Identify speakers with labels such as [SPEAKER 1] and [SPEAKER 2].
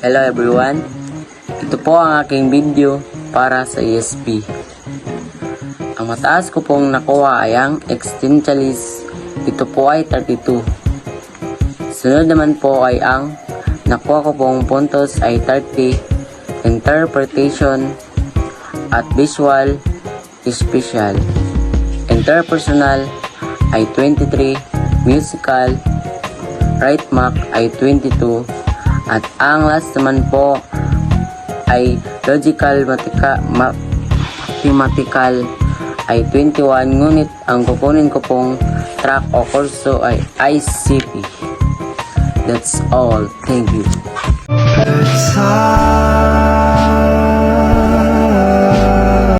[SPEAKER 1] Hello everyone, ito po ang aking video para sa ESP. Ang mataas ko pong nakuha ay ang existentialist, ito po ay 32. Sunod naman po ay ang nakuha ko pong puntos ay 30, interpretation at visual special. Interpersonal ay 23, musical, right mark ay 22, at ang last naman po ay logical mathematical ay 21, ngunit ang kukunin ko pong track o kurso ay ICP. That's all. Thank you.